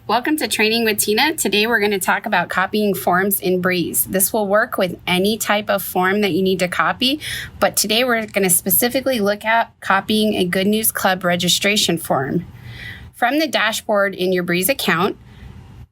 Welcome to Training with Tina. Today we're going to talk about copying forms in Breeze. This will work with any type of form that you need to copy, but today we're going to specifically look at copying a Good News Club registration form. From the dashboard in your Breeze account,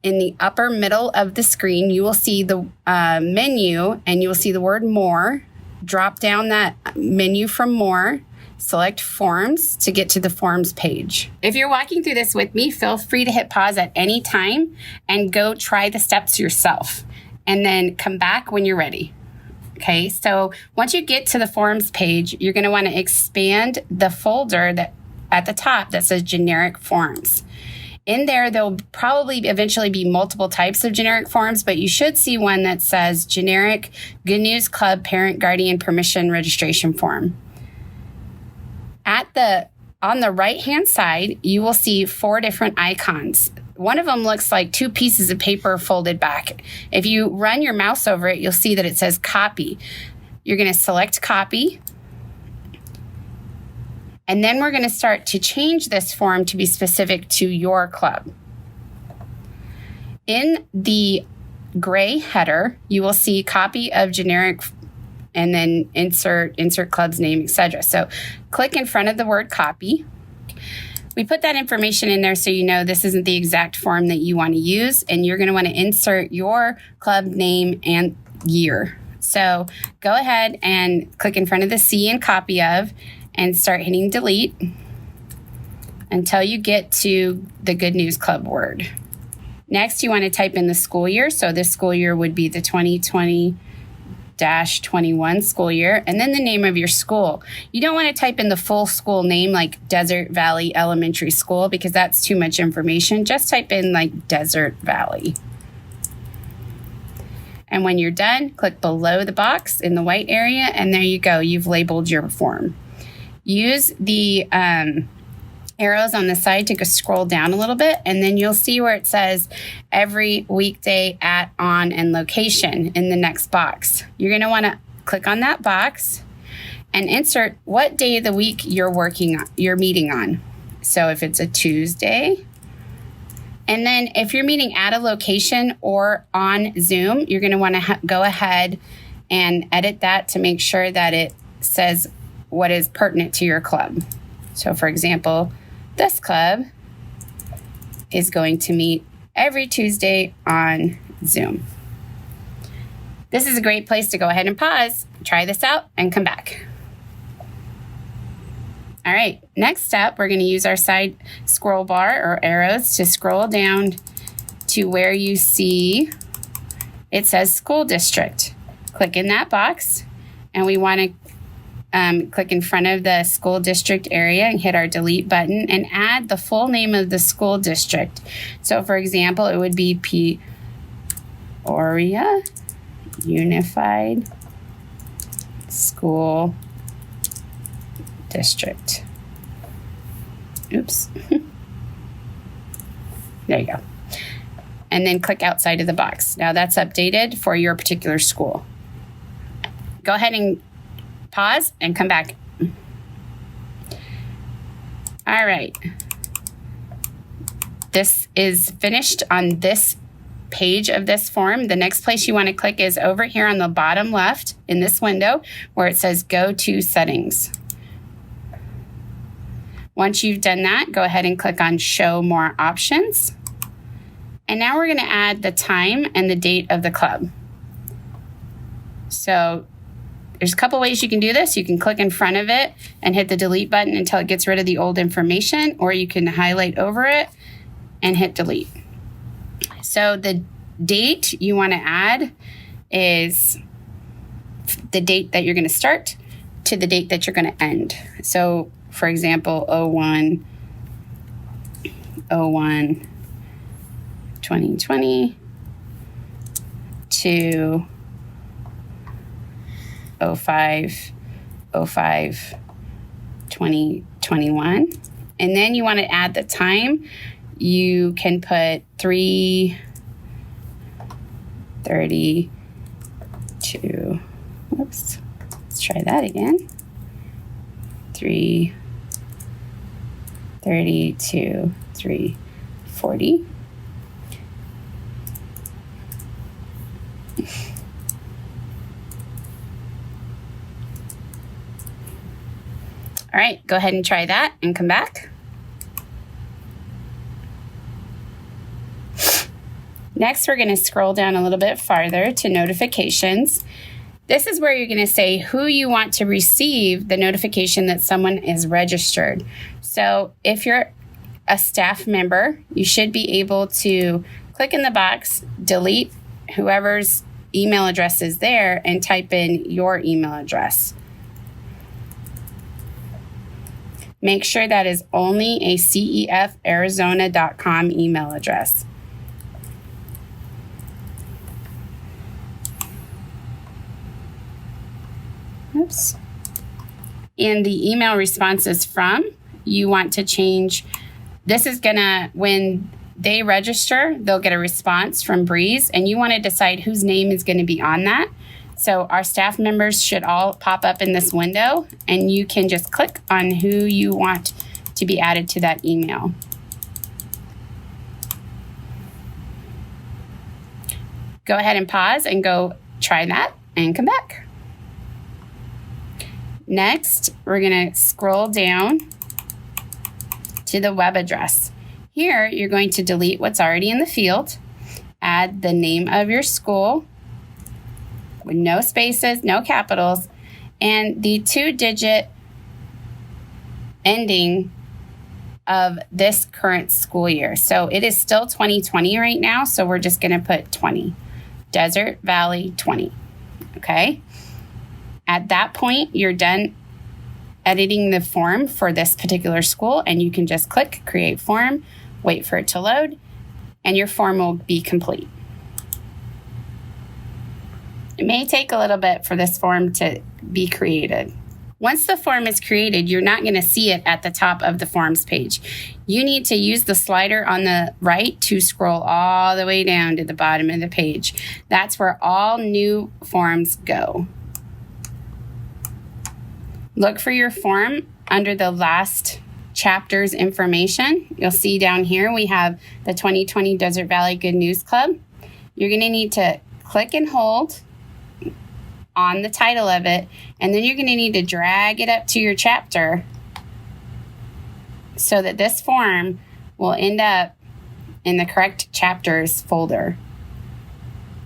in the upper middle of the screen, you will see the menu and you will see the word More. Drop down that menu from More. Select Forms to get to the Forms page. If you're walking through this with me, feel free to hit pause at any time and go try the steps yourself, and then come back when you're ready. Okay, so once you get to the Forms page, you're going to want to expand the folder that at the top that says Generic Forms. In there, there'll probably eventually be multiple types of generic forms, but you should see one that says Generic Good News Club Parent Guardian Permission Registration Form. On the right-hand side, you will see 4 different icons. One of them looks like 2 pieces of paper folded back. If you run your mouse over it, you'll see that it says Copy. You're going to select Copy. And then we're going to start to change this form to be specific to your club. In the gray header, you will see Copy of Generic and then insert club's name, etc. So click in front of the word copy. We put that information in there so you know this isn't the exact form that you want to use, and you're going to want to insert your club name and year. So go ahead and click in front of the C in copy of and start hitting delete until you get to the Good News Club word. Next, you want to type in the school year. So this school year would be the 2020-21 school year, and then the name of your school. You don't want to type in the full school name like Desert Valley Elementary School because that's too much information. Just type in like Desert Valley. And when you're done, click below the box in the white area, and there you go. You've labeled your form. Use the arrows on the side to go scroll down a little bit, and then you'll see where it says every weekday at, on, and location in the next box. You're going to want to click on that box and insert what day of the week you're meeting on. So if it's a Tuesday, and then if you're meeting at a location or on Zoom, you're going to want to go ahead and edit that to make sure that it says what is pertinent to your club. So for example, this club is going to meet every Tuesday on Zoom. This is a great place to go ahead and pause, try this out, and come back. All right, next step, we're going to use our side scroll bar or arrows to scroll down to where you see it says school district. Click in that box, and we want to click in front of the school district area and hit our delete button and add the full name of the school district. So for example, it would be Peoria Unified School District. Oops. There you go. And then click outside of the box. Now that's updated for your particular school. Go ahead and pause and come back. All right. This is finished on this page of this form. The next place you want to click is over here on the bottom left in this window where it says Go to Settings. Once you've done that, go ahead and click on Show More Options. And now we're going to add the time and the date of the club. So there's a couple ways you can do this. You can click in front of it and hit the delete button until it gets rid of the old information, or you can highlight over it and hit delete. So the date you want to add is the date that you're going to start to the date that you're going to end. So for example, 01/01/2020 to 05/05/2021. And then you want to add the time. You can put 3:32. Whoops. Let's try that again. 3:32, 3:40. All right, go ahead and try that and come back. Next, we're going to scroll down a little bit farther to notifications. This is where you're going to say who you want to receive the notification that someone is registered. So if you're a staff member, you should be able to click in the box, delete whoever's email address is there, and type in your email address. Make sure that is only a cefarizona.com email address. Oops. And the email responses from, you want to change. This is gonna, when they register, they'll get a response from Breeze, and you want to decide whose name is going to be on that. So our staff members should all pop up in this window, and you can just click on who you want to be added to that email. Go ahead and pause and go try that and come back. Next, we're going to scroll down to the web address. Here, you're going to delete what's already in the field, add the name of your school with no spaces, no capitals, and the 2-digit ending of this current school year. So it is still 2020 right now, so we're just going to put 20. Desert Valley 20. Okay? At that point, you're done editing the form for this particular school, and you can just click Create Form, wait for it to load, and your form will be complete. It may take a little bit for this form to be created. Once the form is created, you're not going to see it at the top of the forms page. You need to use the slider on the right to scroll all the way down to the bottom of the page. That's where all new forms go. Look for your form under the last chapter's information. You'll see down here we have the 2020 Desert Valley Good News Club. You're going to need to click and hold on the title of it, and then you're going to need to drag it up to your chapter so that this form will end up in the correct chapters folder.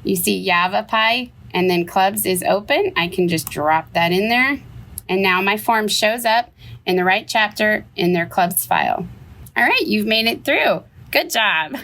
You see Yavapai and then clubs is open. I can just drop that in there, and now my form shows up in the right chapter in their clubs file. All right, you've made it through. Good job.